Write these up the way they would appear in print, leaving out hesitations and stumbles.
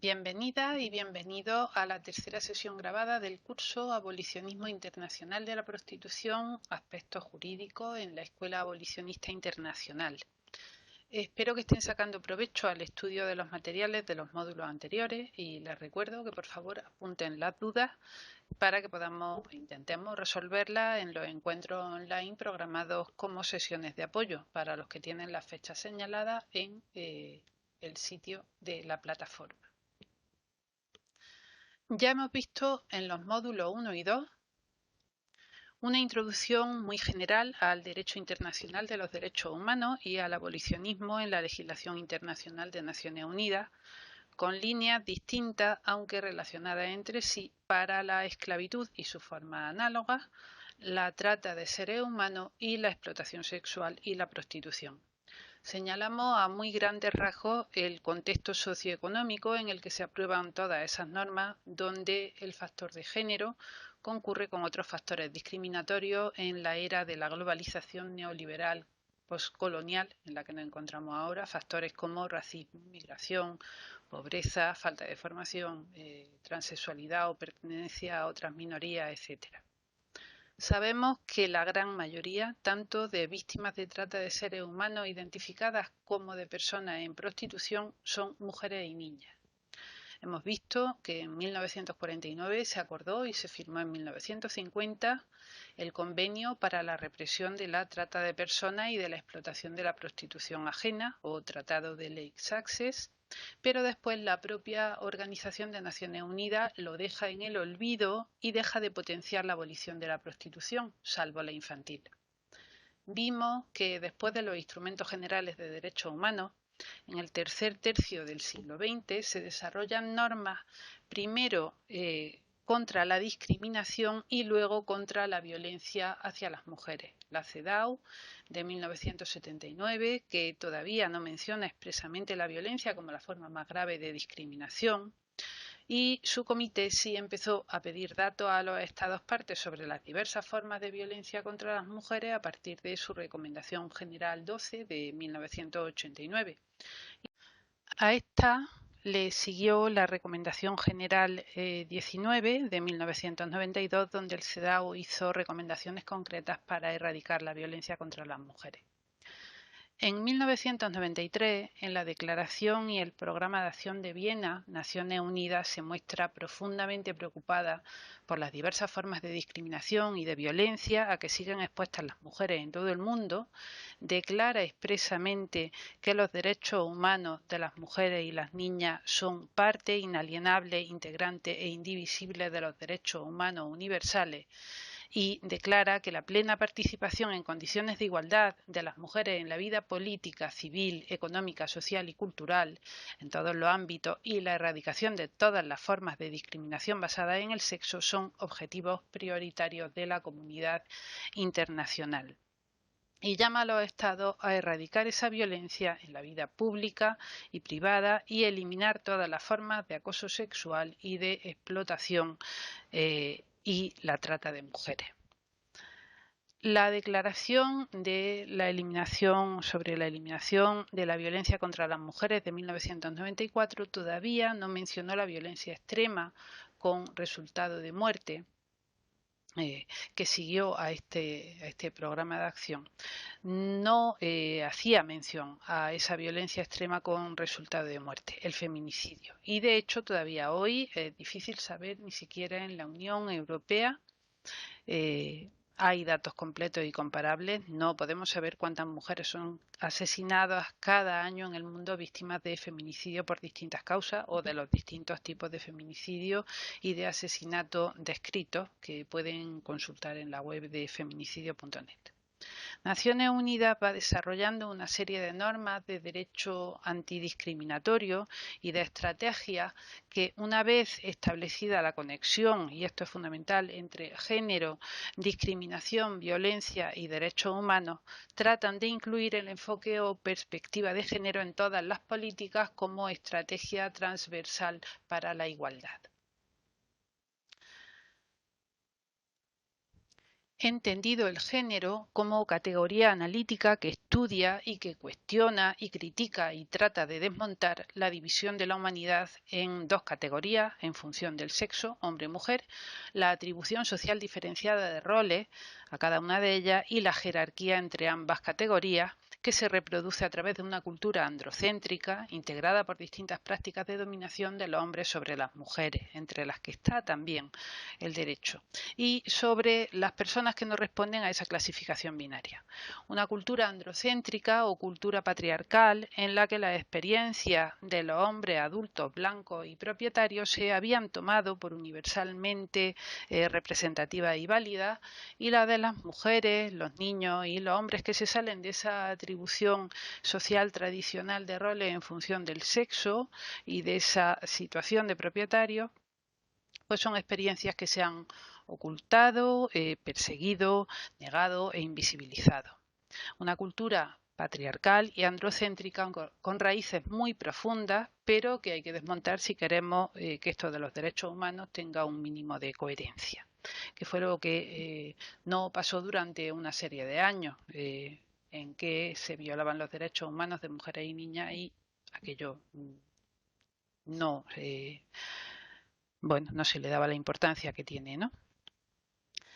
Bienvenida y bienvenido a la tercera sesión grabada del curso Abolicionismo Internacional de la Prostitución, aspectos jurídicos en la Escuela Abolicionista Internacional. Espero que estén sacando provecho al estudio de los materiales de los módulos anteriores y les recuerdo que por favor apunten las dudas para que intentemos resolverlas en los encuentros online programados como sesiones de apoyo para los que tienen las fechas señaladas en el sitio de la plataforma. Ya hemos visto en los módulos 1 y 2 una introducción muy general al derecho internacional de los derechos humanos y al abolicionismo en la legislación internacional de Naciones Unidas, con líneas distintas aunque relacionadas entre sí para la esclavitud y sus formas análogas, la trata de seres humanos y la explotación sexual y la prostitución. Señalamos a muy grandes rasgos el contexto socioeconómico en el que se aprueban todas esas normas, donde el factor de género concurre con otros factores discriminatorios en la era de la globalización neoliberal postcolonial en la que nos encontramos ahora, factores como racismo, migración, pobreza, falta de formación, transexualidad o pertenencia a otras minorías, etc. Sabemos que la gran mayoría, tanto de víctimas de trata de seres humanos identificadas como de personas en prostitución, son mujeres y niñas. Hemos visto que en 1949 se acordó y se firmó en 1950 el Convenio para la represión de la trata de personas y de la explotación de la prostitución ajena, o Tratado de Lake-Saxes, pero después la propia Organización de Naciones Unidas lo deja en el olvido y deja de potenciar la abolición de la prostitución, salvo la infantil. Vimos que después de los instrumentos generales de derechos humanos, en el tercer tercio del siglo XX se desarrollan normas primero contra la discriminación y luego contra la violencia hacia las mujeres. La CEDAW de 1979, que todavía no menciona expresamente la violencia como la forma más grave de discriminación, y su comité sí empezó a pedir datos a los Estados partes sobre las diversas formas de violencia contra las mujeres a partir de su Recomendación General 12 de 1989. A esta le siguió la Recomendación General 19 de 1992, donde el CEDAW hizo recomendaciones concretas para erradicar la violencia contra las mujeres. En 1993, en la Declaración y el Programa de Acción de Viena, Naciones Unidas se muestra profundamente preocupada por las diversas formas de discriminación y de violencia a que siguen expuestas las mujeres en todo el mundo, declara expresamente que los derechos humanos de las mujeres y las niñas son parte inalienable, integrante e indivisible de los derechos humanos universales, y declara que la plena participación en condiciones de igualdad de las mujeres en la vida política, civil, económica, social y cultural en todos los ámbitos y la erradicación de todas las formas de discriminación basada en el sexo son objetivos prioritarios de la comunidad internacional. Y llama a los Estados a erradicar esa violencia en la vida pública y privada y eliminar todas las formas de acoso sexual y de explotación y la trata de mujeres. La declaración de la eliminación de la violencia contra las mujeres de 1994 todavía no mencionó la violencia extrema con resultado de muerte que siguió a este programa de acción. No hacía mención a esa violencia extrema con resultado de muerte, el feminicidio. Y de hecho todavía hoy es difícil saber, ni siquiera en la Unión Europea, hay datos completos y comparables. No podemos saber cuántas mujeres son asesinadas cada año en el mundo víctimas de feminicidio por distintas causas o de los distintos tipos de feminicidio y de asesinato descritos que pueden consultar en la web de feminicidio.net. Naciones Unidas va desarrollando una serie de normas de derecho antidiscriminatorio y de estrategias que, una vez establecida la conexión, y esto es fundamental, entre género, discriminación, violencia y derechos humanos, tratan de incluir el enfoque o perspectiva de género en todas las políticas como estrategia transversal para la igualdad. entendido el género como categoría analítica que estudia y que cuestiona y critica y trata de desmontar la división de la humanidad en dos categorías en función del sexo, hombre-mujer, la atribución social diferenciada de roles a cada una de ellas y la jerarquía entre ambas categorías, que se reproduce a través de una cultura androcéntrica integrada por distintas prácticas de dominación de los hombres sobre las mujeres, entre las que está también el derecho, y sobre las personas que no responden a esa clasificación binaria. Una cultura androcéntrica o cultura patriarcal en la que las experiencias de los hombres adultos, blancos y propietarios se habían tomado por universalmente representativas y válidas, y la de las mujeres, los niños y los hombres que se salen de esa atribución social tradicional de roles en función del sexo y de esa situación de propietario, pues son experiencias que se han ocultado, perseguido, negado e invisibilizado. Una cultura patriarcal y androcéntrica con raíces muy profundas, pero que hay que desmontar si queremos que esto de los derechos humanos tenga un mínimo de coherencia, que fue lo que no pasó durante una serie de años en que se violaban los derechos humanos de mujeres y niñas y aquello no, no se le daba la importancia que tiene, ¿no?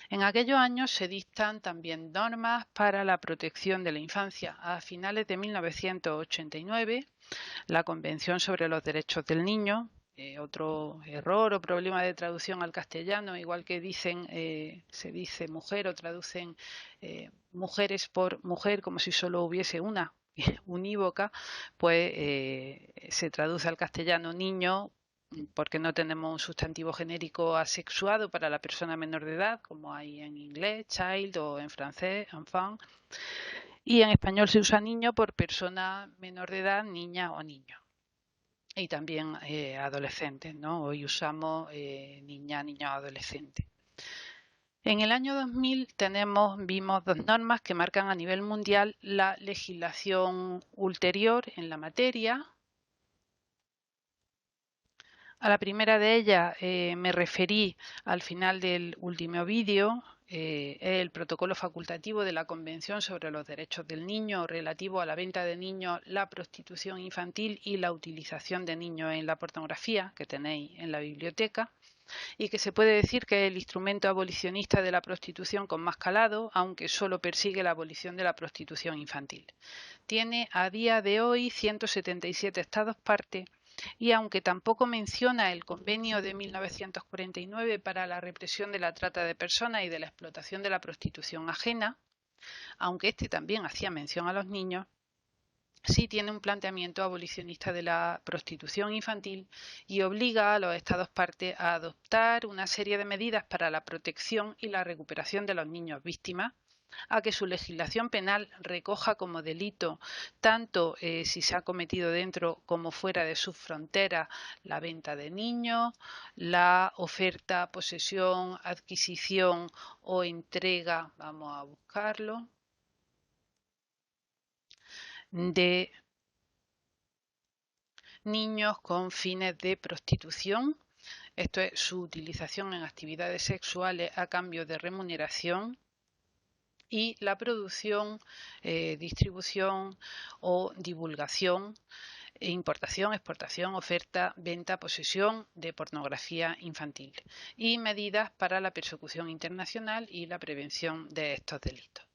En aquellos años se dictan también normas para la protección de la infancia. A finales de 1989, la Convención sobre los Derechos del Niño, otro error o problema de traducción al castellano, igual que se dice mujer o traducen mujeres por mujer como si solo hubiese una unívoca, pues se traduce al castellano niño porque no tenemos un sustantivo genérico asexuado para la persona menor de edad, como hay en inglés, child, o en francés, enfant. Y en español se usa niño por persona menor de edad, niña o niño. Y también adolescentes, ¿no? Hoy usamos niña, niño, adolescente. En el año 2000 vimos dos normas que marcan a nivel mundial la legislación ulterior en la materia. A la primera de ellas me referí al final del último vídeo, el protocolo facultativo de la Convención sobre los Derechos del Niño relativo a la venta de niños, la prostitución infantil y la utilización de niños en la pornografía, que tenéis en la biblioteca, y que se puede decir que es el instrumento abolicionista de la prostitución con más calado, aunque solo persigue la abolición de la prostitución infantil. Tiene a día de hoy 177 estados parte, y aunque tampoco menciona el convenio de 1949 para la represión de la trata de personas y de la explotación de la prostitución ajena, aunque este también hacía mención a los niños, sí tiene un planteamiento abolicionista de la prostitución infantil y obliga a los estados parte a adoptar una serie de medidas para la protección y la recuperación de los niños víctimas, a que su legislación penal recoja como delito, tanto si se ha cometido dentro como fuera de sus fronteras, la venta de niños, la oferta, posesión, adquisición o entrega, vamos a buscarlo, de niños con fines de prostitución. Esto es su utilización en actividades sexuales a cambio de remuneración, y la producción, distribución o divulgación, importación, exportación, oferta, venta, posesión de pornografía infantil, y medidas para la persecución internacional y la prevención de estos delitos.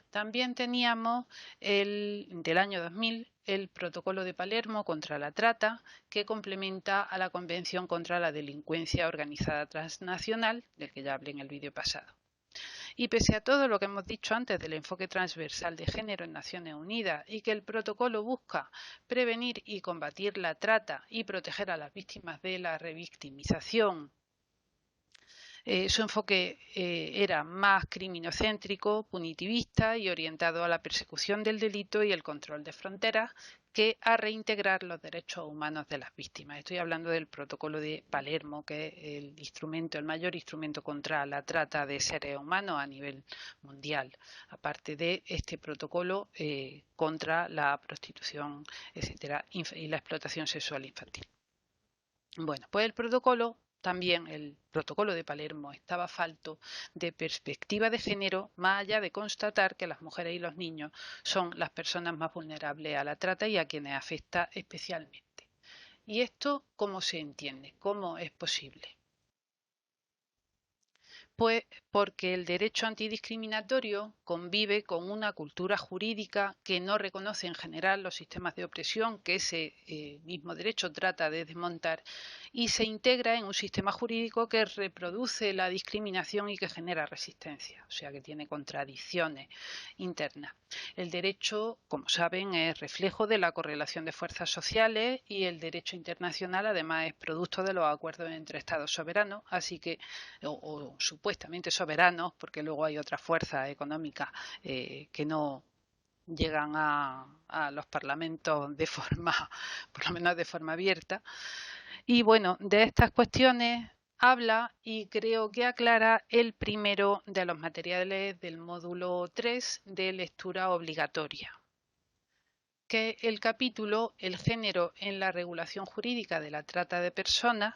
También teníamos del año 2000 el Protocolo de Palermo contra la trata, que complementa a la Convención contra la Delincuencia Organizada Transnacional, del que ya hablé en el vídeo pasado. Y pese a todo lo que hemos dicho antes del enfoque transversal de género en Naciones Unidas y que el protocolo busca prevenir y combatir la trata y proteger a las víctimas de la revictimización, su enfoque era más criminocéntrico, punitivista y orientado a la persecución del delito y el control de fronteras, que a reintegrar los derechos humanos de las víctimas. Estoy hablando del protocolo de Palermo, que es el mayor instrumento contra la trata de seres humanos a nivel mundial, aparte de este protocolo contra la prostitución, etcétera, y la explotación sexual infantil. Bueno, pues el protocolo También el protocolo de Palermo estaba falto de perspectiva de género, más allá de constatar que las mujeres y los niños son las personas más vulnerables a la trata y a quienes afecta especialmente. ¿Y esto cómo se entiende? ¿Cómo es posible? Pues porque el derecho antidiscriminatorio convive con una cultura jurídica que no reconoce en general los sistemas de opresión que ese mismo derecho trata de desmontar y se integra en un sistema jurídico que reproduce la discriminación y que genera resistencia, o sea que tiene contradicciones internas. El derecho, como saben, es reflejo de la correlación de fuerzas sociales y el derecho internacional además es producto de los acuerdos entre Estados soberanos, así que o supuestamente soberanos, porque luego hay otras fuerzas económicas que no llegan a los parlamentos de forma, por lo menos de forma abierta. Y bueno, de estas cuestiones habla y creo que aclara el primero de los materiales del módulo 3 de lectura obligatoria, que el capítulo El género en la regulación jurídica de la trata de personas,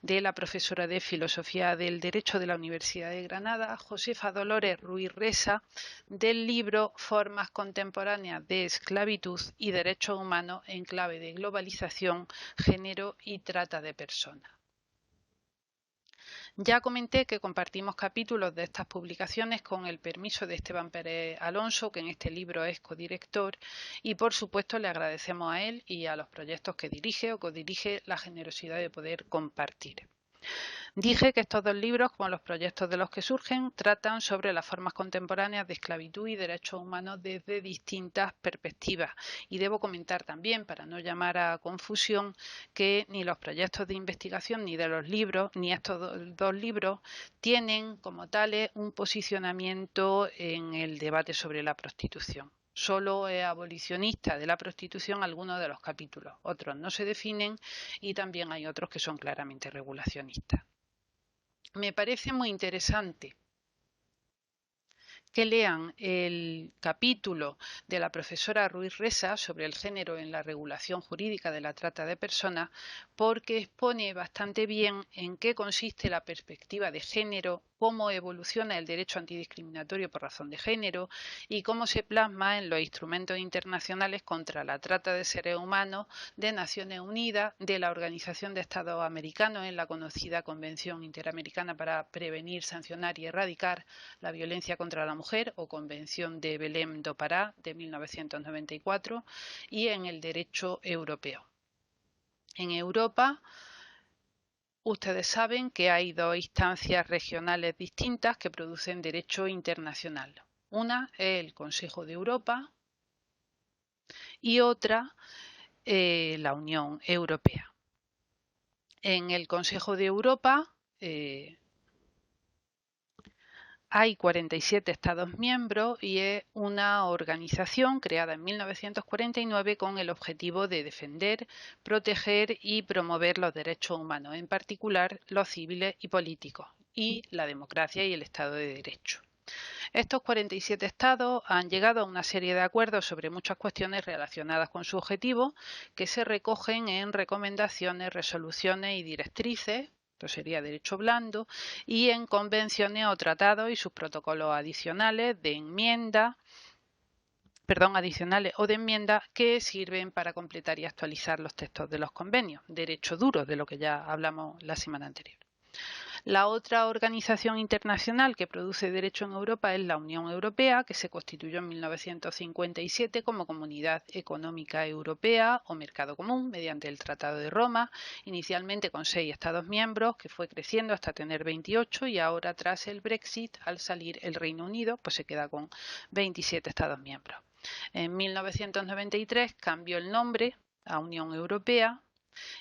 de la profesora de Filosofía del Derecho de la Universidad de Granada, Josefa Dolores Ruiz Resa, del libro Formas contemporáneas de esclavitud y derechos humanos en clave de globalización, género y trata de personas. Ya comenté que compartimos capítulos de estas publicaciones con el permiso de Esteban Pérez Alonso, que en este libro es codirector, y por supuesto le agradecemos a él y a los proyectos que dirige o codirige la generosidad de poder compartir. Dije que estos dos libros, como los proyectos de los que surgen, tratan sobre las formas contemporáneas de esclavitud y derechos humanos desde distintas perspectivas. Y debo comentar también, para no llamar a confusión, que ni los proyectos de investigación ni de los libros, ni estos dos libros, tienen como tales un posicionamiento en el debate sobre la prostitución. Solo es abolicionista de la prostitución algunos de los capítulos, otros no se definen y también hay otros que son claramente regulacionistas. Me parece muy interesante que lean el capítulo de la profesora Ruiz Resa sobre el género en la regulación jurídica de la trata de personas, porque expone bastante bien en qué consiste la perspectiva de género, cómo evoluciona el derecho antidiscriminatorio por razón de género y cómo se plasma en los instrumentos internacionales contra la trata de seres humanos de Naciones Unidas, de la Organización de Estados Americanos en la conocida Convención Interamericana para Prevenir, Sancionar y Erradicar la Violencia contra la Mujer o Convención de Belém do Pará de 1994 y en el derecho europeo. En Europa, ustedes saben que hay dos instancias regionales distintas que producen derecho internacional. Una es el Consejo de Europa y otra la Unión Europea. En el Consejo de Europa hay 47 Estados miembros y es una organización creada en 1949 con el objetivo de defender, proteger y promover los derechos humanos, en particular los civiles y políticos, y la democracia y el Estado de Derecho. Estos 47 estados han llegado a una serie de acuerdos sobre muchas cuestiones relacionadas con su objetivo que se recogen en recomendaciones, resoluciones y directrices. Esto sería derecho blando, y en convenciones o tratados y sus protocolos adicionales de enmienda, adicionales o de enmienda que sirven para completar y actualizar los textos de los convenios. Derecho duro, de lo que ya hablamos la semana anterior. La otra organización internacional que produce derecho en Europa es la Unión Europea, que se constituyó en 1957 como Comunidad Económica Europea o Mercado Común mediante el Tratado de Roma, inicialmente con 6 Estados miembros, que fue creciendo hasta tener 28 y ahora tras el Brexit, al salir el Reino Unido, pues se queda con 27 Estados miembros. En 1993 cambió el nombre a Unión Europea,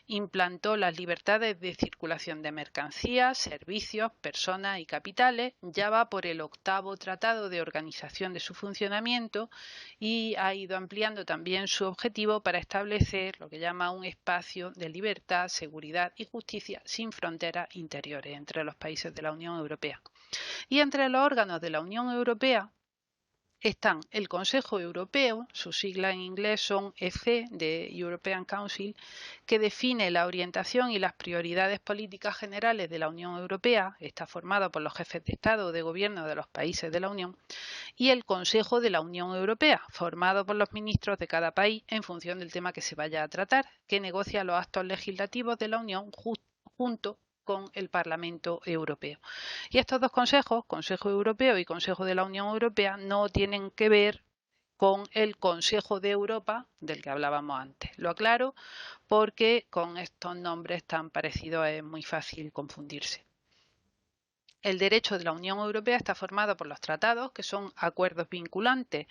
implantó las libertades de circulación de mercancías, servicios, personas y capitales, ya va por el 8º tratado de organización de su funcionamiento y ha ido ampliando también su objetivo para establecer lo que llama un espacio de libertad, seguridad y justicia sin fronteras interiores entre los países de la Unión Europea. Y entre los órganos de la Unión Europea están el Consejo Europeo, sus siglas en inglés son EC, de European Council, que define la orientación y las prioridades políticas generales de la Unión Europea, está formado por los jefes de Estado o de Gobierno de los países de la Unión, y el Consejo de la Unión Europea, formado por los ministros de cada país en función del tema que se vaya a tratar, que negocia los actos legislativos de la Unión junto con el Parlamento Europeo. Y estos dos consejos, Consejo Europeo y Consejo de la Unión Europea, no tienen que ver con el Consejo de Europa del que hablábamos antes. Lo aclaro porque con estos nombres tan parecidos es muy fácil confundirse. El derecho de la Unión Europea está formado por los tratados, que son acuerdos vinculantes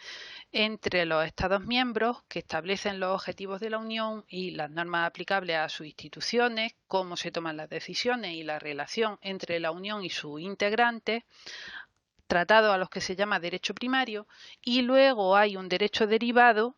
entre los Estados miembros que establecen los objetivos de la Unión y las normas aplicables a sus instituciones, cómo se toman las decisiones y la relación entre la Unión y sus integrantes, tratados a los que se llama derecho primario, y luego hay un derecho derivado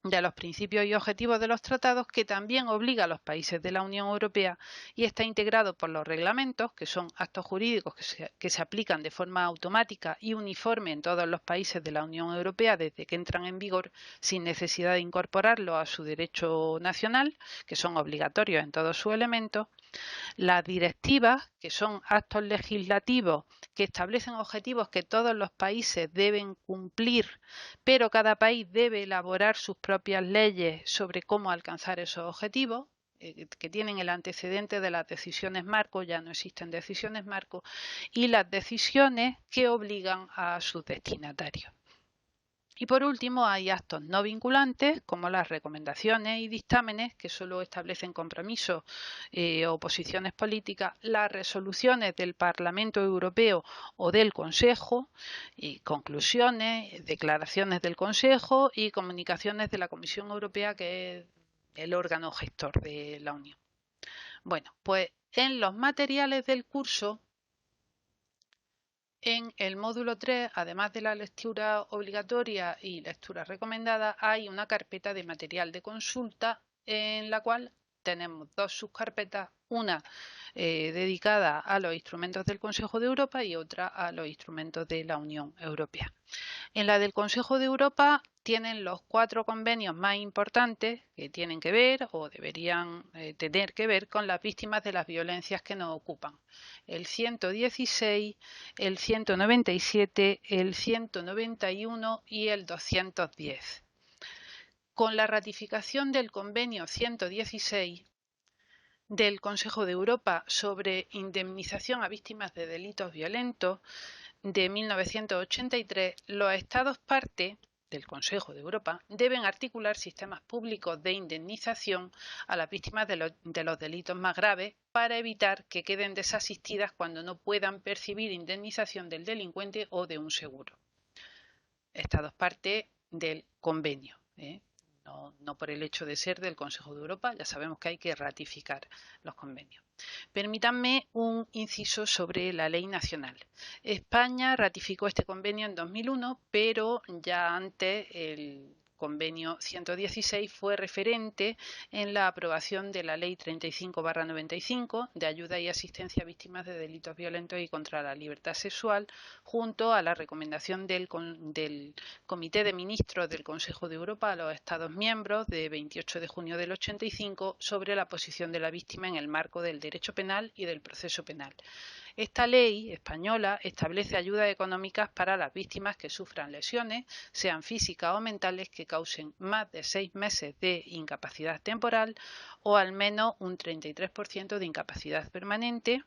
de los principios y objetivos de los tratados que también obliga a los países de la Unión Europea y está integrado por los reglamentos, que son actos jurídicos que se aplican de forma automática y uniforme en todos los países de la Unión Europea desde que entran en vigor sin necesidad de incorporarlo a su derecho nacional, que son obligatorios en todos sus elementos. Las directivas, que son actos legislativos que establecen objetivos que todos los países deben cumplir, pero cada país debe elaborar sus propias leyes sobre cómo alcanzar esos objetivos, que tienen el antecedente de las decisiones marco, ya no existen decisiones marco, y las decisiones que obligan a sus destinatarios. Y por último, hay actos no vinculantes, como las recomendaciones y dictámenes, que solo establecen compromisos o posiciones políticas, las resoluciones del Parlamento Europeo o del Consejo, y conclusiones, declaraciones del Consejo y comunicaciones de la Comisión Europea, que es el órgano gestor de la Unión. Bueno, pues en los materiales del curso, en el módulo 3, además de la lectura obligatoria y lectura recomendada, hay una carpeta de material de consulta en la cual tenemos dos subcarpetas, una dedicada a los instrumentos del Consejo de Europa y otra a los instrumentos de la Unión Europea. En la del Consejo de Europa tienen los 4 convenios más importantes que tienen que ver o deberían tener que ver con las víctimas de las violencias que nos ocupan. El 116, el 197, el 191 y el 210. Con la ratificación del convenio 116 del Consejo de Europa sobre indemnización a víctimas de delitos violentos de 1983, los Estados parte del Consejo de Europa deben articular sistemas públicos de indemnización a las víctimas de los delitos más graves para evitar que queden desasistidas cuando no puedan percibir indemnización del delincuente o de un seguro. Estados parte del convenio, no por el hecho de ser del Consejo de Europa, ya sabemos que hay que ratificar los convenios. Permítanme un inciso sobre la ley nacional. España ratificó este convenio en 2001, pero ya antes el convenio 116 fue referente en la aprobación de la ley 35/95 de ayuda y asistencia a víctimas de delitos violentos y contra la libertad sexual, junto a la recomendación del Comité de Ministros del Consejo de Europa a los Estados miembros de 28 de junio del 85 sobre la posición de la víctima en el marco del derecho penal y del proceso penal. Esta ley española establece ayudas económicas para las víctimas que sufran lesiones, sean físicas o mentales, que causen más de 6 meses de incapacidad temporal o al menos un 33% de incapacidad permanente,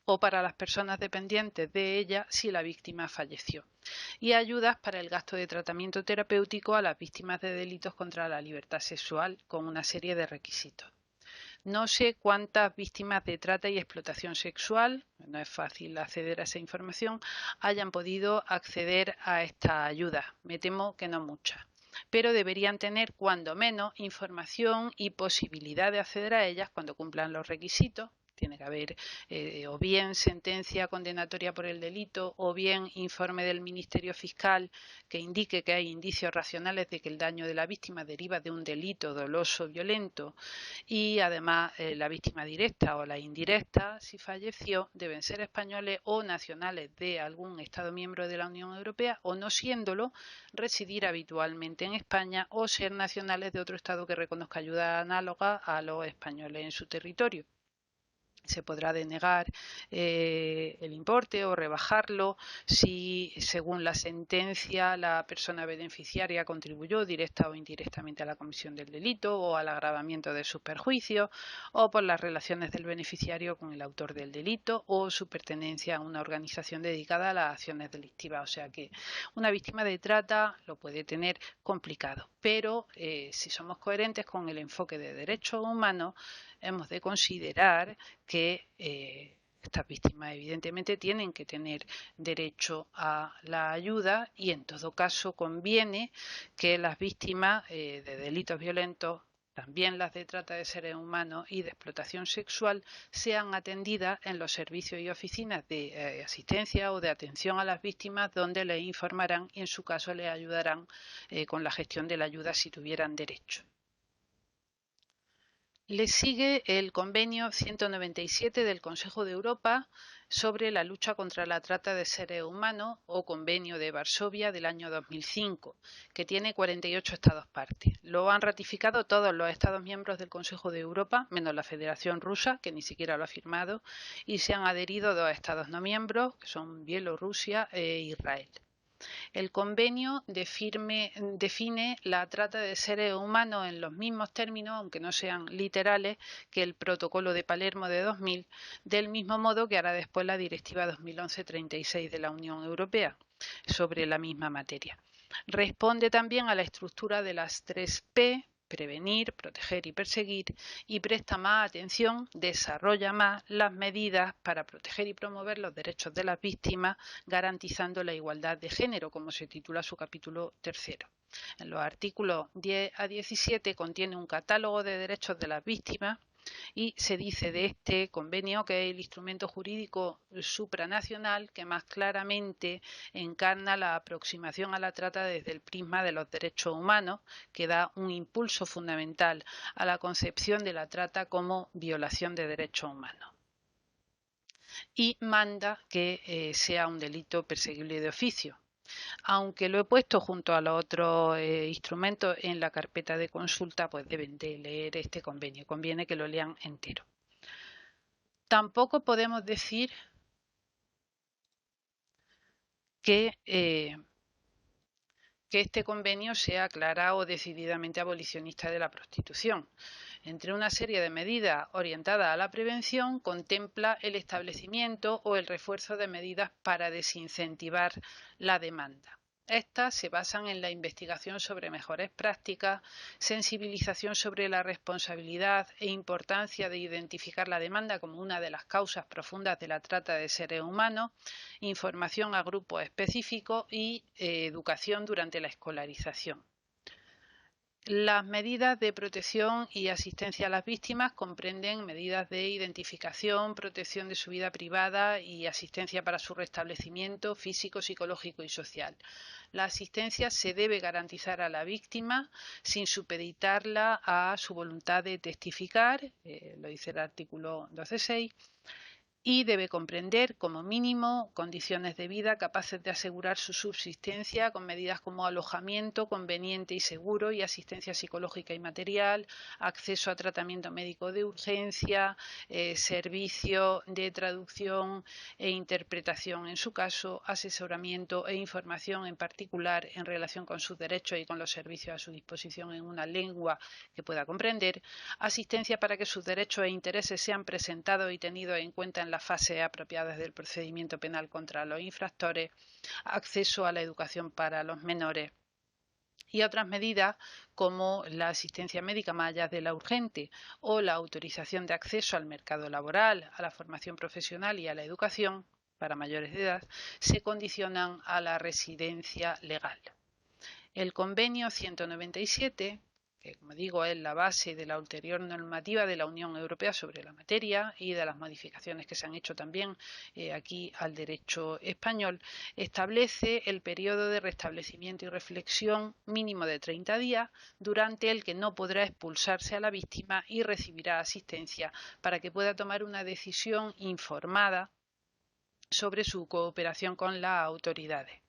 o para las personas dependientes de ella si la víctima falleció, y ayudas para el gasto de tratamiento terapéutico a las víctimas de delitos contra la libertad sexual con una serie de requisitos. No sé cuántas víctimas de trata y explotación sexual, no es fácil acceder a esa información, hayan podido acceder a esta ayuda. Me temo que no muchas, pero deberían tener cuando menos información y posibilidad de acceder a ellas cuando cumplan los requisitos. tiene que haber o bien sentencia condenatoria por el delito o bien informe del Ministerio Fiscal que indique que hay indicios racionales de que el daño de la víctima deriva de un delito doloso violento y además la víctima directa o la indirecta, si falleció, deben ser españoles o nacionales de algún Estado miembro de la Unión Europea o no siéndolo, residir habitualmente en España o ser nacionales de otro Estado que reconozca ayuda análoga a los españoles en su territorio. Se podrá denegar el importe o rebajarlo si, según la sentencia, la persona beneficiaria contribuyó directa o indirectamente a la comisión del delito o al agravamiento de sus perjuicios, o por las relaciones del beneficiario con el autor del delito o su pertenencia a una organización dedicada a las acciones delictivas. O sea que una víctima de trata lo puede tener complicado, pero si somos coherentes con el enfoque de derechos humanos, hemos de considerar que estas víctimas evidentemente tienen que tener derecho a la ayuda y en todo caso conviene que las víctimas de delitos violentos, también las de trata de seres humanos y de explotación sexual, sean atendidas en los servicios y oficinas de asistencia o de atención a las víctimas, donde les informarán y en su caso les ayudarán con la gestión de la ayuda si tuvieran derecho. Le sigue el convenio 197 del Consejo de Europa sobre la lucha contra la trata de seres humanos o convenio de Varsovia del año 2005, que tiene 48 Estados partes. Lo han ratificado todos los Estados miembros del Consejo de Europa, menos la Federación Rusa, que ni siquiera lo ha firmado, y se han adherido 2 Estados no miembros, que son Bielorrusia e Israel. El convenio define la trata de seres humanos en los mismos términos, aunque no sean literales, que el Protocolo de Palermo de 2000, del mismo modo que hará después la Directiva 2011/36 de la Unión Europea sobre la misma materia. Responde también a la estructura de las 3P, prevenir, proteger y perseguir, y presta más atención, desarrolla más las medidas para proteger y promover los derechos de las víctimas, garantizando la igualdad de género, como se titula su capítulo 3. En los artículos 10 a 17 contiene un catálogo de derechos de las víctimas y se dice de este convenio que es el instrumento jurídico supranacional que más claramente encarna la aproximación a la trata desde el prisma de los derechos humanos, que da un impulso fundamental a la concepción de la trata como violación de derechos humanos. Y manda que sea un delito perseguible de oficio. Aunque lo he puesto junto a los otros instrumentos en la carpeta de consulta, pues deben de leer este convenio. Conviene que lo lean entero. Tampoco podemos decir que este convenio sea clara o decididamente abolicionista de la prostitución. Entre una serie de medidas orientadas a la prevención, contempla el establecimiento o el refuerzo de medidas para desincentivar la demanda. Estas se basan en la investigación sobre mejores prácticas, sensibilización sobre la responsabilidad e importancia de identificar la demanda como una de las causas profundas de la trata de seres humanos, información a grupos específicos y educación durante la escolarización. Las medidas de protección y asistencia a las víctimas comprenden medidas de identificación, protección de su vida privada y asistencia para su restablecimiento físico, psicológico y social. La asistencia se debe garantizar a la víctima sin supeditarla a su voluntad de testificar, lo dice el artículo 12.6, y debe comprender, como mínimo, condiciones de vida capaces de asegurar su subsistencia con medidas como alojamiento conveniente y seguro y asistencia psicológica y material, acceso a tratamiento médico de urgencia, servicio de traducción e interpretación en su caso, asesoramiento e información en particular en relación con sus derechos y con los servicios a su disposición en una lengua que pueda comprender, asistencia para que sus derechos e intereses sean presentados y tenidos en cuenta en las fases apropiadas del procedimiento penal contra los infractores, acceso a la educación para los menores y otras medidas como la asistencia médica más allá de la urgente o la autorización de acceso al mercado laboral, a la formación profesional y a la educación para mayores de edad, se condicionan a la residencia legal. El convenio 197, que, como digo, es la base de la ulterior normativa de la Unión Europea sobre la materia y de las modificaciones que se han hecho también aquí al derecho español, establece el periodo de restablecimiento y reflexión mínimo de 30 días, durante el que no podrá expulsarse a la víctima y recibirá asistencia para que pueda tomar una decisión informada sobre su cooperación con las autoridades.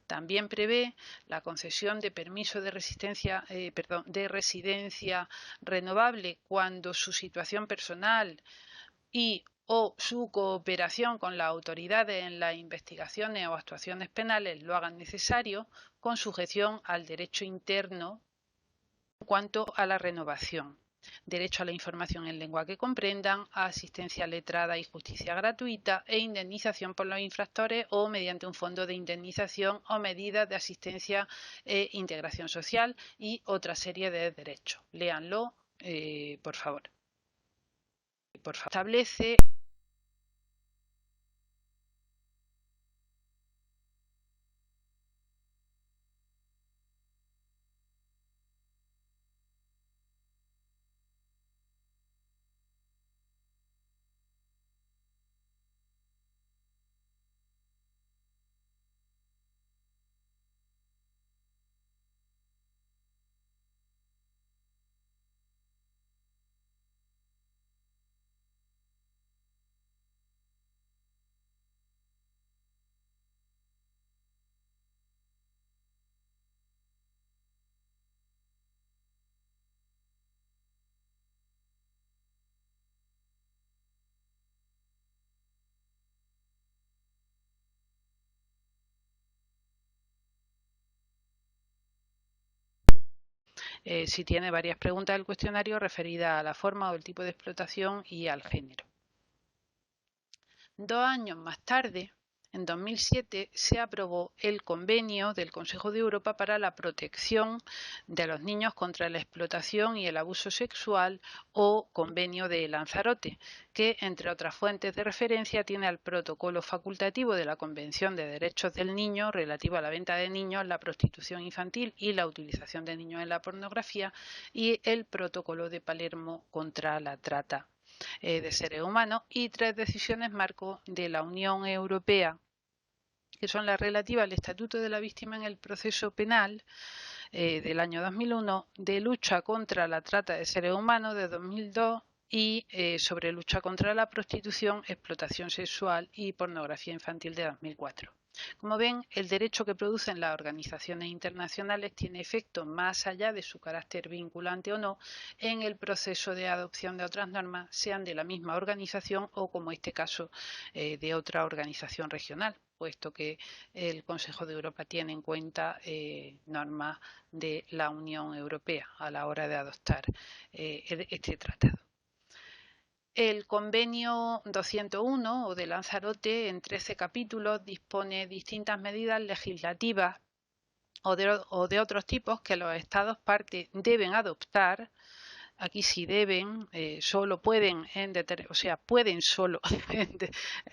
También prevé la concesión de permiso de residencia renovable cuando su situación personal y o su cooperación con las autoridades en las investigaciones o actuaciones penales lo hagan necesario, con sujeción al derecho interno en cuanto a la renovación. Derecho a la información en lengua que comprendan, a asistencia letrada y justicia gratuita e indemnización por los infractores o mediante un fondo de indemnización o medidas de asistencia e integración social y otra serie de derechos. Léanlo, por favor. Establece si tiene varias preguntas del cuestionario referidas a la forma o el tipo de explotación y al género. 2 años más tarde, en 2007, se aprobó el Convenio del Consejo de Europa para la protección de los niños contra la explotación y el abuso sexual, o Convenio de Lanzarote, que, entre otras fuentes de referencia, tiene el protocolo facultativo de la Convención de Derechos del Niño relativo a la venta de niños, la prostitución infantil y la utilización de niños en la pornografía, y el protocolo de Palermo contra la trata de seres humanos, y 3 decisiones marco de la Unión Europea, que son las relativas al Estatuto de la Víctima en el Proceso Penal del año 2001, de lucha contra la trata de seres humanos de 2002 y sobre lucha contra la prostitución, explotación sexual y pornografía infantil de 2004. Como ven, el derecho que producen las organizaciones internacionales tiene efecto más allá de su carácter vinculante o no en el proceso de adopción de otras normas, sean de la misma organización o, como este caso, de otra organización regional, puesto que el Consejo de Europa tiene en cuenta normas de la Unión Europea a la hora de adoptar este tratado. El Convenio 201 o de Lanzarote, en 13 capítulos, dispone distintas medidas legislativas o de otros tipos que los Estados partes deben adoptar. Aquí sí deben, solo pueden, pueden solo,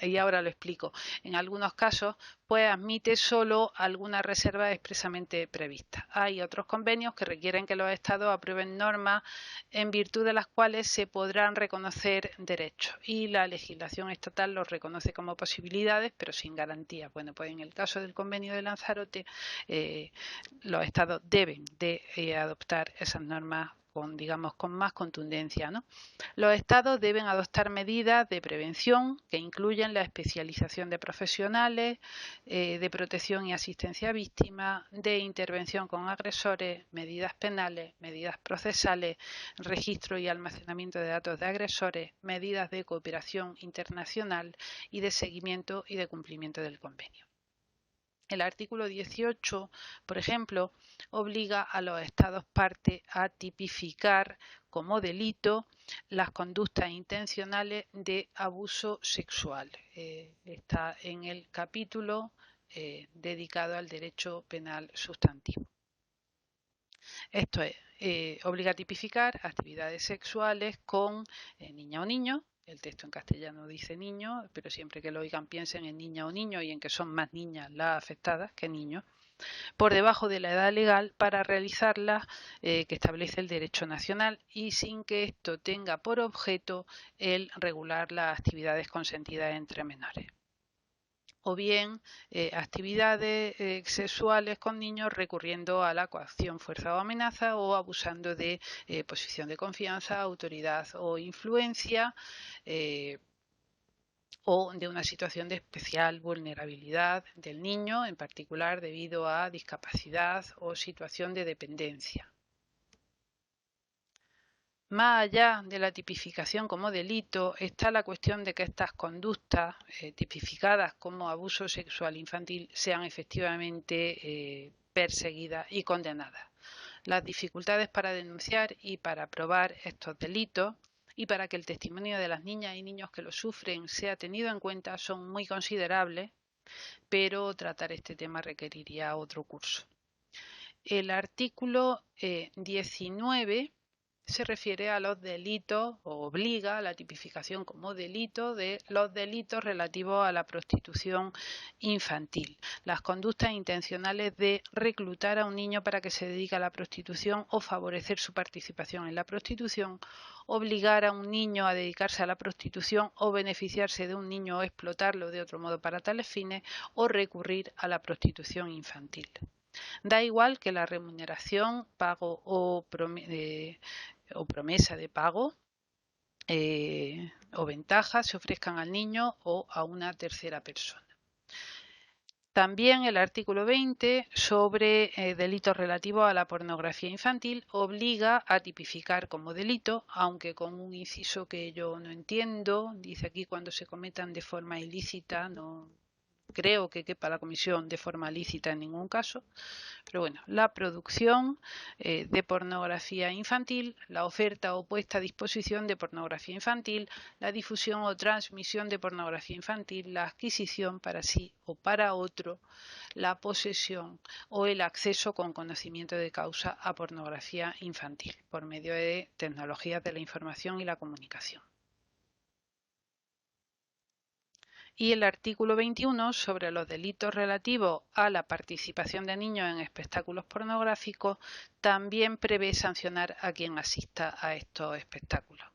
y ahora lo explico, en algunos casos, pues admite solo algunas reservas expresamente previstas. Hay otros convenios que requieren que los estados aprueben normas en virtud de las cuales se podrán reconocer derechos, y la legislación estatal los reconoce como posibilidades, pero sin garantías. Bueno, pues en el caso del convenio de Lanzarote, los estados deben de adoptar esas normas con más contundencia, ¿no? Los estados deben adoptar medidas de prevención que incluyen la especialización de profesionales, de protección y asistencia a víctimas, de intervención con agresores, medidas penales, medidas procesales, registro y almacenamiento de datos de agresores, medidas de cooperación internacional y de seguimiento y de cumplimiento del convenio. El artículo 18, por ejemplo, obliga a los Estados partes a tipificar como delito las conductas intencionales de abuso sexual. Está en el capítulo dedicado al derecho penal sustantivo. Esto es, obliga a tipificar actividades sexuales con niña o niño. El texto en castellano dice niño, pero siempre que lo oigan piensen en niña o niño y en que son más niñas las afectadas que niños. por debajo de la edad legal para realizarlas que establece el derecho nacional y sin que esto tenga por objeto el regular las actividades consentidas entre menores. O bien actividades sexuales con niños recurriendo a la coacción, fuerza o amenaza o abusando de posición de confianza, autoridad o influencia o de una situación de especial vulnerabilidad del niño, en particular debido a discapacidad o situación de dependencia. Más allá de la tipificación como delito, está la cuestión de que estas conductas tipificadas como abuso sexual infantil sean efectivamente perseguidas y condenadas. Las dificultades para denunciar y para probar estos delitos y para que el testimonio de las niñas y niños que lo sufren sea tenido en cuenta son muy considerables, pero tratar este tema requeriría otro curso. El artículo 19 se refiere a los delitos o obliga a la tipificación como delito de los delitos relativos a la prostitución infantil. Las conductas intencionales de reclutar a un niño para que se dedique a la prostitución o favorecer su participación en la prostitución, obligar a un niño a dedicarse a la prostitución o beneficiarse de un niño o explotarlo de otro modo para tales fines o recurrir a la prostitución infantil. Da igual que la remuneración, pago o promesa de pago o ventajas se ofrezcan al niño o a una tercera persona. También el artículo 20 sobre delitos relativos a la pornografía infantil obliga a tipificar como delito, aunque con un inciso que yo no entiendo, dice aquí cuando se cometan de forma ilícita, no creo que quepa la comisión de forma lícita en ningún caso, pero bueno, la producción de pornografía infantil, la oferta o puesta a disposición de pornografía infantil, la difusión o transmisión de pornografía infantil, la adquisición para sí o para otro, la posesión o el acceso con conocimiento de causa a pornografía infantil por medio de tecnologías de la información y la comunicación. Y el artículo 21 sobre los delitos relativos a la participación de niños en espectáculos pornográficos también prevé sancionar a quien asista a estos espectáculos.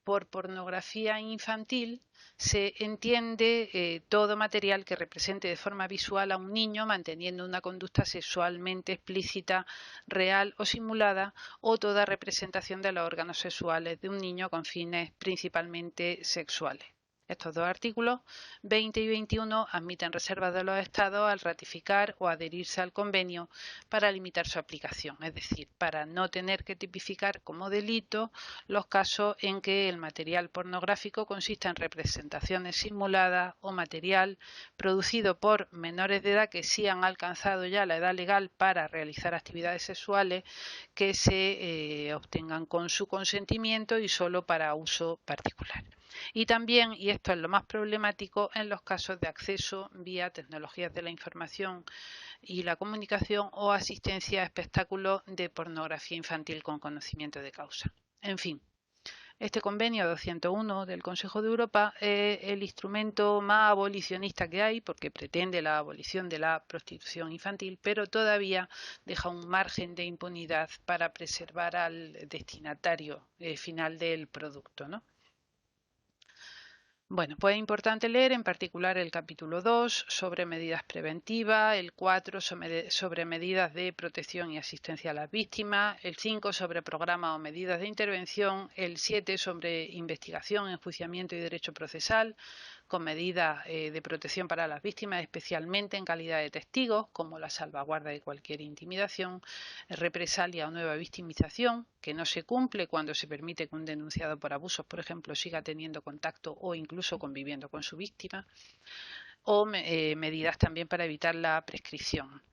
Por pornografía infantil se entiende todo material que represente de forma visual a un niño manteniendo una conducta sexualmente explícita, real o simulada, o toda representación de los órganos sexuales de un niño con fines principalmente sexuales. Estos dos artículos, 20 y 21, admiten reservas de los Estados al ratificar o adherirse al convenio para limitar su aplicación, es decir, para no tener que tipificar como delito los casos en que el material pornográfico consista en representaciones simuladas o material producido por menores de edad que sí han alcanzado ya la edad legal para realizar actividades sexuales que se obtengan con su consentimiento y solo para uso particular. Y también, y esto es lo más problemático, en los casos de acceso vía tecnologías de la información y la comunicación o asistencia a espectáculos de pornografía infantil con conocimiento de causa. En fin, este convenio 201 del Consejo de Europa es el instrumento más abolicionista que hay porque pretende la abolición de la prostitución infantil, pero todavía deja un margen de impunidad para preservar al destinatario final del producto, ¿no? Bueno, pues es importante leer en particular el capítulo 2 sobre medidas preventivas, el 4 sobre medidas de protección y asistencia a las víctimas, el 5 sobre programas o medidas de intervención, el 7 sobre investigación, enjuiciamiento y derecho procesal, con medidas de protección para las víctimas, especialmente en calidad de testigos, como la salvaguarda de cualquier intimidación, represalia o nueva victimización, que no se cumple cuando se permite que un denunciado por abusos, por ejemplo, siga teniendo contacto o incluso conviviendo con su víctima, o medidas también para evitar la prescripción.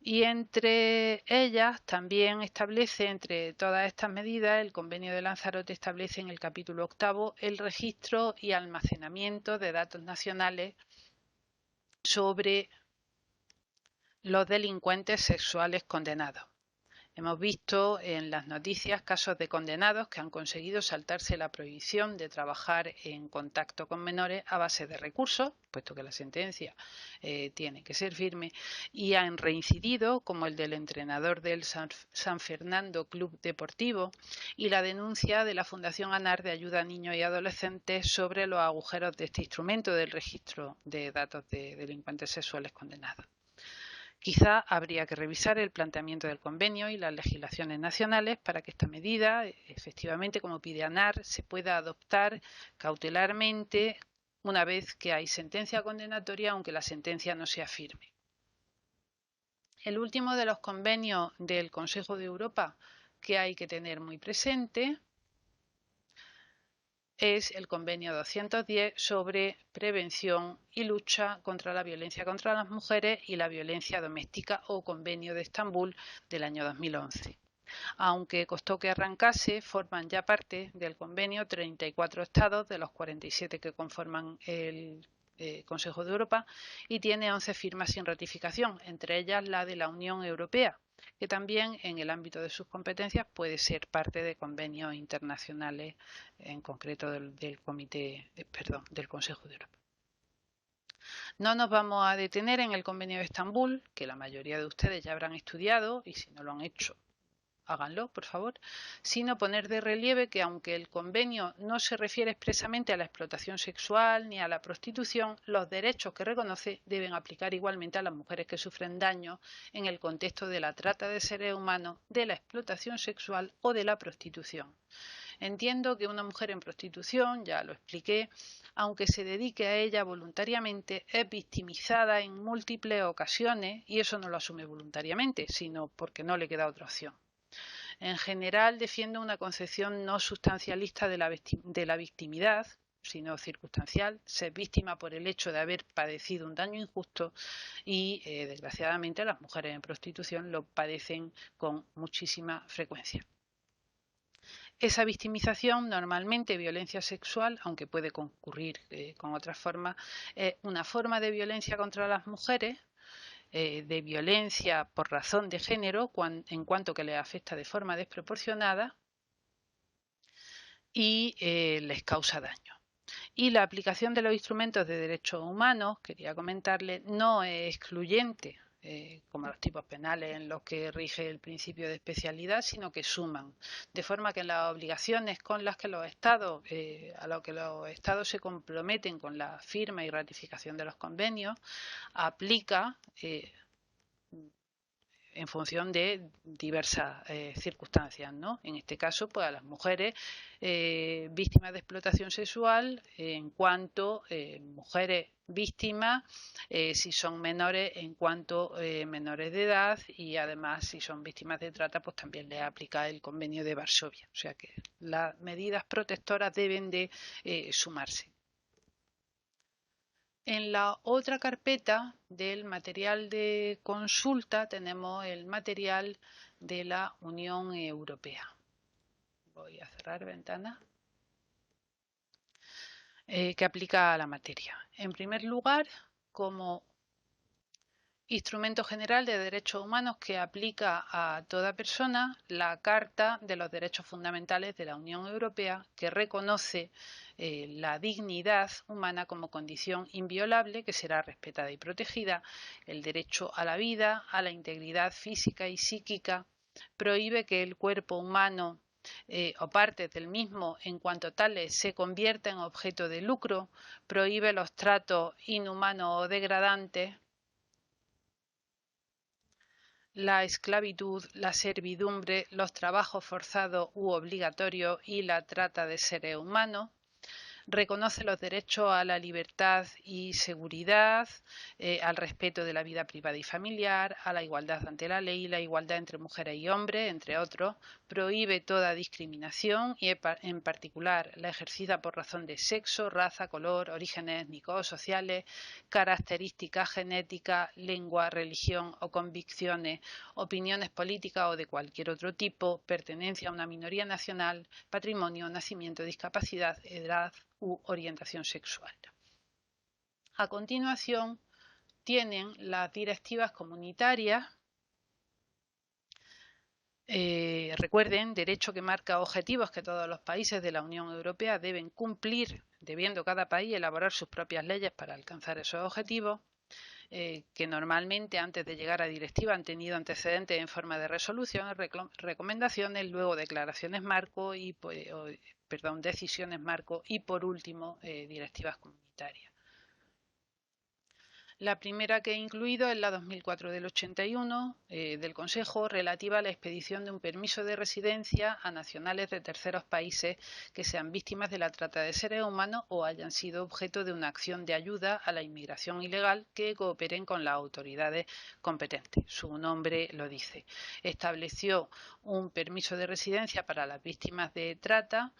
Y entre ellas también establece, entre todas estas medidas, el convenio de Lanzarote establece en el capítulo 8 el registro y almacenamiento de datos nacionales sobre los delincuentes sexuales condenados. Hemos visto en las noticias casos de condenados que han conseguido saltarse la prohibición de trabajar en contacto con menores a base de recursos, puesto que la sentencia tiene que ser firme, y han reincidido, como el del entrenador del San Fernando Club Deportivo y la denuncia de la Fundación ANAR de Ayuda a Niños y Adolescentes sobre los agujeros de este instrumento del registro de datos de delincuentes sexuales condenados. Quizá habría que revisar el planteamiento del convenio y las legislaciones nacionales para que esta medida, efectivamente, como pide ANAR, se pueda adoptar cautelarmente una vez que hay sentencia condenatoria, aunque la sentencia no sea firme. El último de los convenios del Consejo de Europa que hay que tener muy presente es el convenio 210 sobre prevención y lucha contra la violencia contra las mujeres y la violencia doméstica, o convenio de Estambul del año 2011. Aunque costó que arrancase, forman ya parte del convenio 34 estados de los 47 que conforman el Consejo de Europa, y tiene 11 firmas sin ratificación, entre ellas la de la Unión Europea, que también en el ámbito de sus competencias puede ser parte de convenios internacionales, en concreto del Consejo de Europa. No nos vamos a detener en el convenio de Estambul, que la mayoría de ustedes ya habrán estudiado, y si no lo han hecho, háganlo, por favor, sino poner de relieve que aunque el convenio no se refiere expresamente a la explotación sexual ni a la prostitución, los derechos que reconoce deben aplicar igualmente a las mujeres que sufren daño en el contexto de la trata de seres humanos, de la explotación sexual o de la prostitución. Entiendo que una mujer en prostitución, ya lo expliqué, aunque se dedique a ella voluntariamente, es victimizada en múltiples ocasiones, y eso no lo asume voluntariamente, sino porque no le queda otra opción. En general, defiendo una concepción no sustancialista de la victimidad, sino circunstancial, ser víctima por el hecho de haber padecido un daño injusto, y desgraciadamente las mujeres en prostitución lo padecen con muchísima frecuencia. Esa victimización, normalmente violencia sexual, aunque puede concurrir con otras formas, es una forma de violencia contra las mujeres, de violencia por razón de género, en cuanto que les afecta de forma desproporcionada y les causa daño. Y la aplicación de los instrumentos de derechos humanos, quería comentarles, no es excluyente, como los tipos penales en los que rige el principio de especialidad, sino que suman, de forma que las obligaciones con las que los Estados, a lo que los Estados se comprometen con la firma y ratificación de los convenios, aplica en función de diversas circunstancias, ¿no? En este caso, pues a las mujeres víctimas de explotación sexual, en cuanto mujeres víctimas, si son menores, en cuanto menores de edad, y además si son víctimas de trata, pues también les aplica el convenio de Varsovia. O sea que las medidas protectoras deben de sumarse. En la otra carpeta del material de consulta tenemos el material de la Unión Europea. Voy a cerrar ventana. Que aplica a la materia. En primer lugar, como instrumento general de derechos humanos que aplica a toda persona, la Carta de los Derechos Fundamentales de la Unión Europea, que reconoce la dignidad humana como condición inviolable que será respetada y protegida, el derecho a la vida, a la integridad física y psíquica, prohíbe que el cuerpo humano o partes del mismo, en cuanto tales, se convierta en objeto de lucro, prohíbe los tratos inhumanos o degradantes, la esclavitud, la servidumbre, los trabajos forzados u obligatorios y la trata de seres humanos. Reconoce los derechos a la libertad y seguridad, al respeto de la vida privada y familiar, a la igualdad ante la ley, la igualdad entre mujeres y hombres, entre otros. Prohíbe toda discriminación y en particular la ejercida por razón de sexo, raza, color, orígenes étnicos o sociales, características genéticas, lengua, religión o convicciones, opiniones políticas o de cualquier otro tipo, pertenencia a una minoría nacional, patrimonio, nacimiento, discapacidad, edad u orientación sexual. A continuación, tienen las directivas comunitarias Recuerden, derecho que marca objetivos que todos los países de la Unión Europea deben cumplir, debiendo cada país elaborar sus propias leyes para alcanzar esos objetivos, que normalmente antes de llegar a directiva han tenido antecedentes en forma de resoluciones, recomendaciones, luego declaraciones marco y decisiones marco y por último directivas comunitarias. La primera que he incluido es la 2004 del 81 del Consejo, relativa a la expedición de un permiso de residencia a nacionales de terceros países que sean víctimas de la trata de seres humanos o hayan sido objeto de una acción de ayuda a la inmigración ilegal que cooperen con las autoridades competentes. Su nombre lo dice. Estableció un permiso de residencia para las víctimas de trata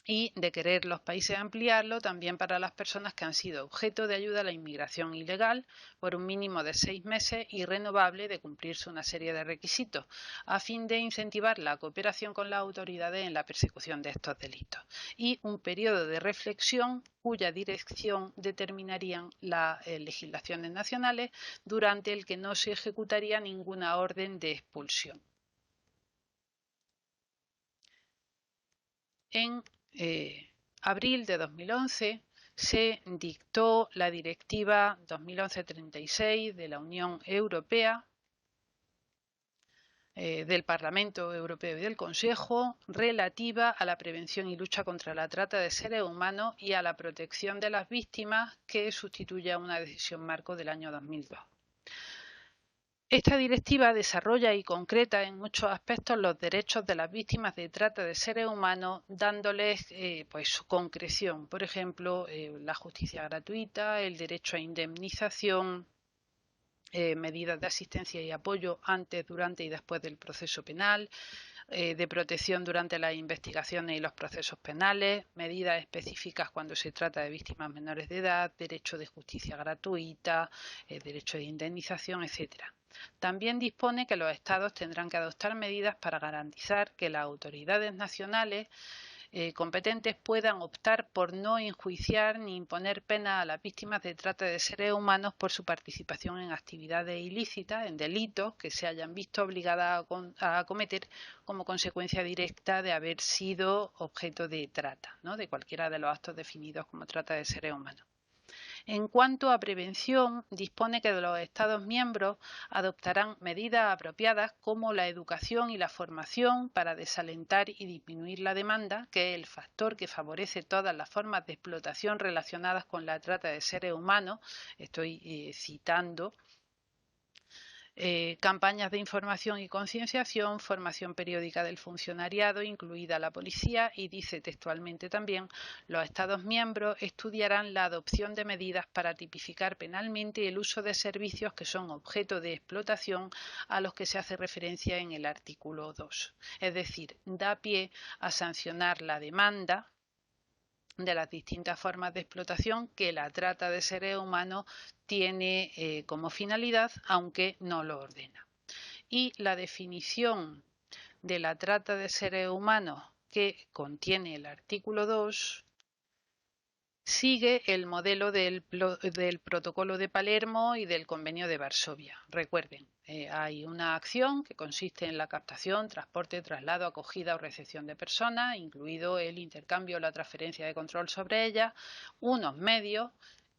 y de querer los países ampliarlo también para las personas que han sido objeto de ayuda a la inmigración ilegal por un mínimo de 6 meses y renovable de cumplirse una serie de requisitos, a fin de incentivar la cooperación con las autoridades en la persecución de estos delitos, y un periodo de reflexión cuya dirección determinarían las legislaciones nacionales, durante el que no se ejecutaría ninguna orden de expulsión. En abril de 2011 se dictó la Directiva 2011/36 de la Unión Europea, del Parlamento Europeo y del Consejo, relativa a la prevención y lucha contra la trata de seres humanos y a la protección de las víctimas, que sustituye a una decisión marco del año 2002. Esta directiva desarrolla y concreta en muchos aspectos los derechos de las víctimas de trata de seres humanos, dándoles su concreción. Por ejemplo, la justicia gratuita, el derecho a indemnización, medidas de asistencia y apoyo antes, durante y después del proceso penal, de protección durante las investigaciones y los procesos penales, medidas específicas cuando se trata de víctimas menores de edad, derecho de justicia gratuita, derecho de indemnización, etcétera. También dispone que los Estados tendrán que adoptar medidas para garantizar que las autoridades nacionales competentes puedan optar por no enjuiciar ni imponer pena a las víctimas de trata de seres humanos por su participación en actividades ilícitas, en delitos que se hayan visto obligadas a cometer como consecuencia directa de haber sido objeto de trata, ¿no?, de cualquiera de los actos definidos como trata de seres humanos. En cuanto a prevención, dispone que los Estados miembros adoptarán medidas apropiadas como la educación y la formación para desalentar y disminuir la demanda, que es el factor que favorece todas las formas de explotación relacionadas con la trata de seres humanos. Estoy citando. Campañas de información y concienciación, formación periódica del funcionariado, incluida la policía, y dice textualmente también: los Estados miembros estudiarán la adopción de medidas para tipificar penalmente el uso de servicios que son objeto de explotación, a los que se hace referencia en el artículo 2. Es decir, da pie a sancionar la demanda de las distintas formas de explotación que la trata de seres humanos tiene como finalidad, aunque no lo ordena. Y la definición de la trata de seres humanos que contiene el artículo 2 sigue el modelo del Protocolo de Palermo y del Convenio de Varsovia. Recuerden, hay una acción que consiste en la captación, transporte, traslado, acogida o recepción de personas, incluido el intercambio o la transferencia de control sobre ellas, unos medios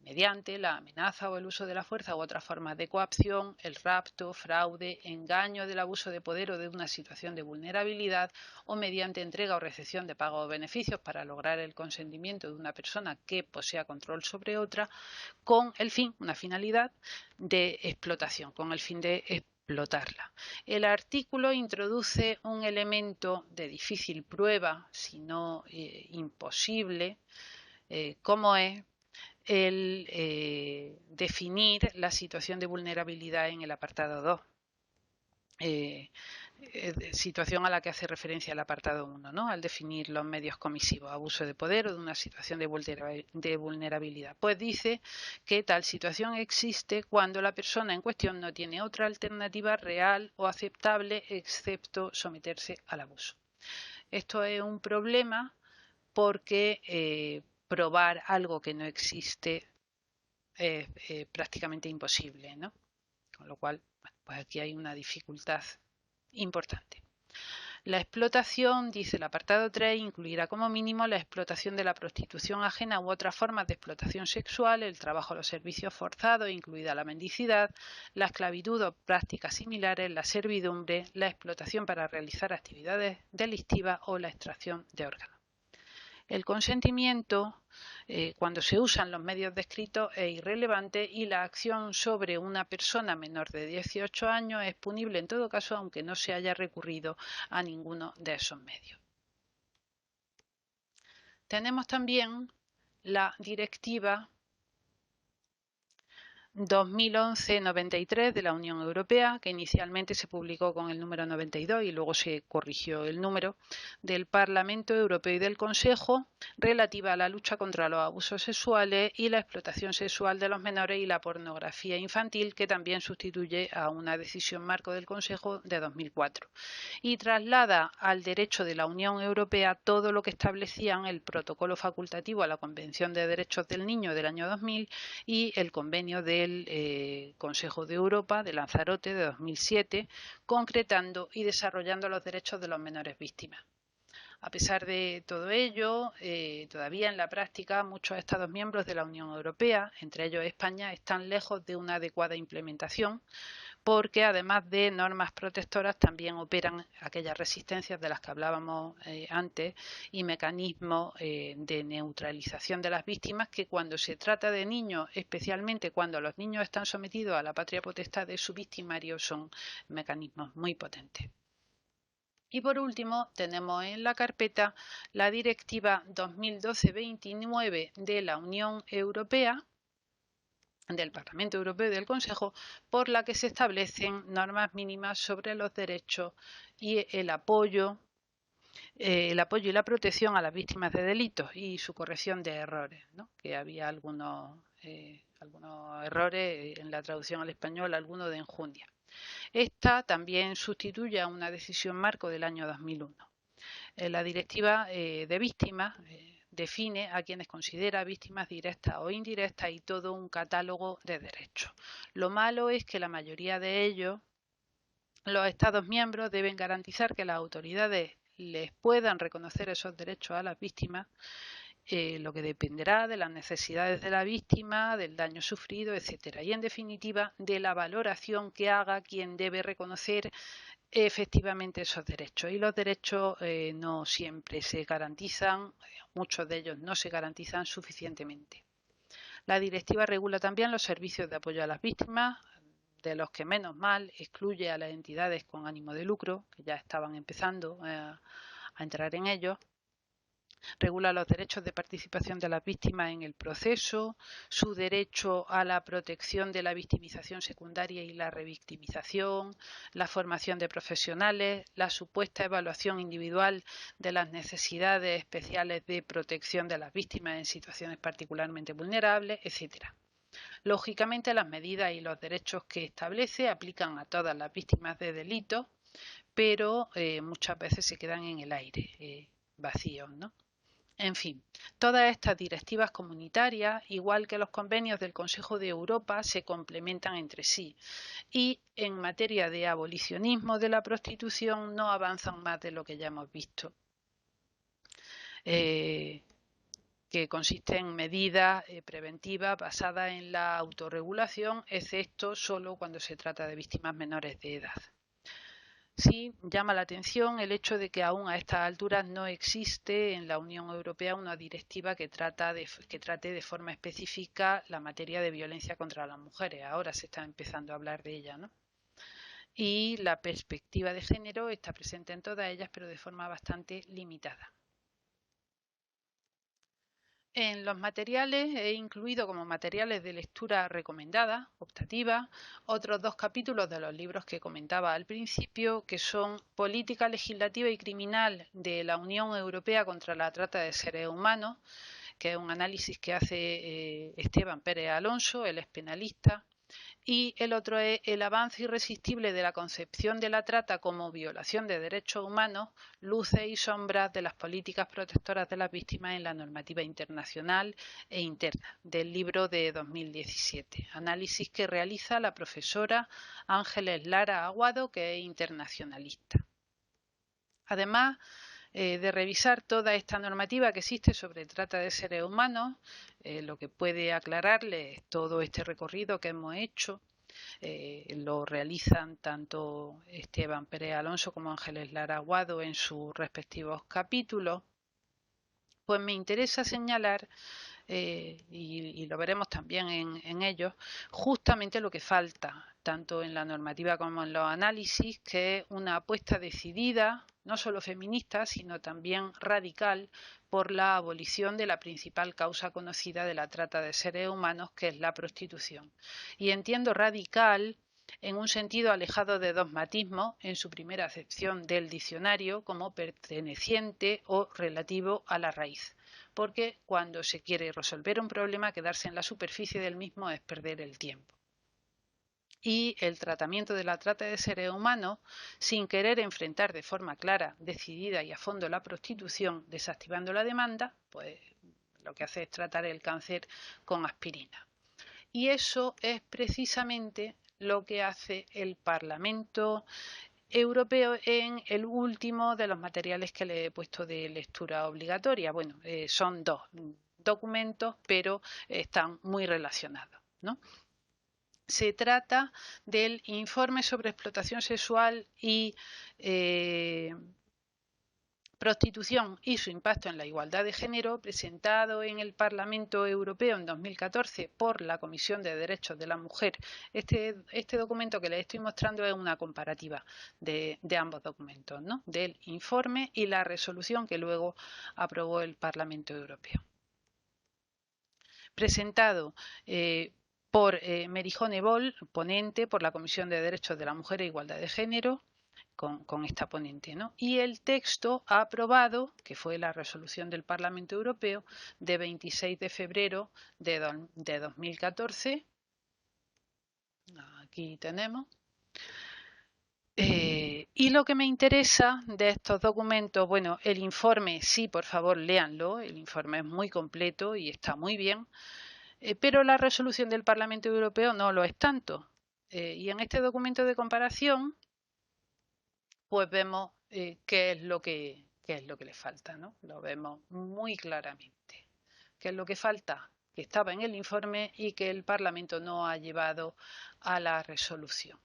mediante la amenaza o el uso de la fuerza u otras formas de coacción, el rapto, fraude, engaño, del abuso de poder o de una situación de vulnerabilidad, o mediante entrega o recepción de pagos o beneficios para lograr el consentimiento de una persona que posea control sobre otra, con el fin, una finalidad de explotación, con el fin de explotarla. El artículo introduce un elemento de difícil prueba, si no imposible, como es el definir la situación de vulnerabilidad en el apartado 2. Situación a la que hace referencia el apartado 1, ¿no?, al definir los medios comisivos, abuso de poder o de una situación de vulnerabilidad. Pues dice que tal situación existe cuando la persona en cuestión no tiene otra alternativa real o aceptable excepto someterse al abuso. Esto es un problema porque probar algo que no existe es prácticamente imposible, ¿no? Con lo cual, pues aquí hay una dificultad importante. La explotación, dice el apartado 3, incluirá como mínimo la explotación de la prostitución ajena u otras formas de explotación sexual, el trabajo a los servicios forzados, incluida la mendicidad, la esclavitud o prácticas similares, la servidumbre, la explotación para realizar actividades delictivas o la extracción de órganos. El consentimiento, cuando se usan los medios descritos, es irrelevante y la acción sobre una persona menor de 18 años es punible en todo caso, aunque no se haya recurrido a ninguno de esos medios. Tenemos también la Directiva 2011-93 de la Unión Europea, que inicialmente se publicó con el número 92 y luego se corrigió el número, del Parlamento Europeo y del Consejo, relativa a la lucha contra los abusos sexuales y la explotación sexual de los menores y la pornografía infantil, que también sustituye a una decisión marco del Consejo de 2004 y traslada al derecho de la Unión Europea todo lo que establecían el protocolo facultativo a la Convención de Derechos del Niño del año 2000 y el convenio del Consejo de Europa de Lanzarote de 2007, concretando y desarrollando los derechos de los menores víctimas. A pesar de todo ello, todavía en la práctica muchos Estados miembros de la Unión Europea, entre ellos España, están lejos de una adecuada implementación, porque además de normas protectoras también operan aquellas resistencias de las que hablábamos antes y mecanismos de neutralización de las víctimas que cuando se trata de niños, especialmente cuando los niños están sometidos a la patria potestad de su victimario, son mecanismos muy potentes. Y por último tenemos en la carpeta la Directiva 2012-29 de la Unión Europea, del Parlamento Europeo y del Consejo, por la que se establecen normas mínimas sobre los derechos y el apoyo y la protección a las víctimas de delitos y su corrección de errores, ¿no? Que había algunos errores en la traducción al español, algunos de enjundia. Esta también sustituye a una decisión marco del año 2001. La Directiva de Víctimas define a quienes considera víctimas directas o indirectas y todo un catálogo de derechos. Lo malo es que la mayoría de ellos, los Estados miembros deben garantizar que las autoridades les puedan reconocer esos derechos a las víctimas, lo que dependerá de las necesidades de la víctima, del daño sufrido, etcétera. Y en definitiva, de la valoración que haga quien debe reconocer efectivamente esos derechos. Y los derechos no siempre se garantizan, muchos de ellos no se garantizan suficientemente. La directiva regula también los servicios de apoyo a las víctimas, de los que menos mal excluye a las entidades con ánimo de lucro, que ya estaban empezando a entrar en ellos. Regula los derechos de participación de las víctimas en el proceso, su derecho a la protección de la victimización secundaria y la revictimización, la formación de profesionales, la supuesta evaluación individual de las necesidades especiales de protección de las víctimas en situaciones particularmente vulnerables, etc. Lógicamente, las medidas y los derechos que establece aplican a todas las víctimas de delitos, pero muchas veces se quedan en el aire, vacíos, ¿no? En fin, todas estas directivas comunitarias, igual que los convenios del Consejo de Europa, se complementan entre sí y en materia de abolicionismo de la prostitución no avanzan más de lo que ya hemos visto, que consiste en medidas preventivas basadas en la autorregulación, excepto solo cuando se trata de víctimas menores de edad. Sí llama la atención el hecho de que aún a estas alturas no existe en la Unión Europea una directiva que trate de forma específica la materia de violencia contra las mujeres. Ahora se está empezando a hablar de ella, ¿no? Y la perspectiva de género está presente en todas ellas, pero de forma bastante limitada. En los materiales he incluido como materiales de lectura recomendada, optativa, otros 2 capítulos de los libros que comentaba al principio, que son Política Legislativa y Criminal de la Unión Europea contra la Trata de Seres Humanos, que es un análisis que hace Esteban Pérez Alonso, él es penalista, y el otro es el avance irresistible de la concepción de la trata como violación de derechos humanos, luces y sombras de las políticas protectoras de las víctimas en la normativa internacional e interna, del libro de 2017, análisis que realiza la profesora Ángeles Lara Aguado, que es internacionalista. Además de revisar toda esta normativa que existe sobre trata de seres humanos, lo que puede aclararles todo este recorrido que hemos hecho, lo realizan tanto Esteban Pérez Alonso como Ángeles Lara Aguado en sus respectivos capítulos, pues me interesa señalar, y lo veremos también en ellos, justamente lo que falta, tanto en la normativa como en los análisis, que es una apuesta decidida, no solo feminista, sino también radical, por la abolición de la principal causa conocida de la trata de seres humanos, que es la prostitución. Y entiendo radical en un sentido alejado de dogmatismo en su primera acepción del diccionario como perteneciente o relativo a la raíz, porque cuando se quiere resolver un problema, quedarse en la superficie del mismo es perder el tiempo. Y el tratamiento de la trata de seres humanos, sin querer enfrentar de forma clara, decidida y a fondo la prostitución, desactivando la demanda, pues lo que hace es tratar el cáncer con aspirina. Y eso es precisamente lo que hace el Parlamento Europeo en el último de los materiales que le he puesto de lectura obligatoria. Bueno, son dos documentos, pero están muy relacionados, ¿no? Se trata del informe sobre explotación sexual y prostitución y su impacto en la igualdad de género, presentado en el Parlamento Europeo en 2014 por la Comisión de Derechos de la Mujer. Este documento que les estoy mostrando es una comparativa de ambos documentos, ¿no? Del informe y la resolución que luego aprobó el Parlamento Europeo. Presentado por Merijone Boll, ponente por la Comisión de Derechos de la Mujer e Igualdad de Género, con esta ponente, ¿no? Y el texto aprobado, que fue la resolución del Parlamento Europeo de 26 de febrero de 2014, aquí tenemos. Y lo que me interesa de estos documentos, bueno, el informe, sí, por favor, léanlo, el informe es muy completo y está muy bien, pero la resolución del Parlamento Europeo no lo es tanto. Y en este documento de comparación, pues vemos qué es lo que le falta, ¿no? Lo vemos muy claramente. ¿Qué es lo que falta? Que estaba en el informe y que el Parlamento no ha llevado a la resolución.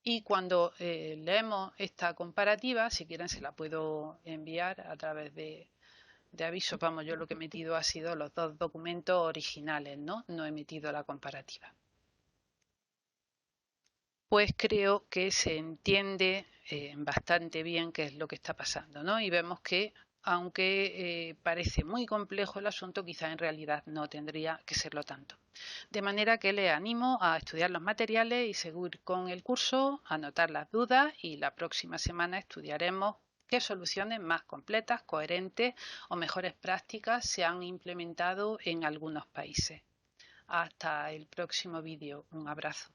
Y cuando leemos esta comparativa, si quieren se la puedo enviar a través de avisos. Vamos, yo lo que he metido ha sido los dos documentos originales, ¿no? No he metido la comparativa. Pues creo que se entiende bastante bien qué es lo que está pasando, ¿no? Y vemos que, aunque parece muy complejo el asunto, quizá en realidad no tendría que serlo tanto. De manera que les animo a estudiar los materiales y seguir con el curso, anotar las dudas, y la próxima semana estudiaremos qué soluciones más completas, coherentes o mejores prácticas se han implementado en algunos países. Hasta el próximo vídeo. Un abrazo.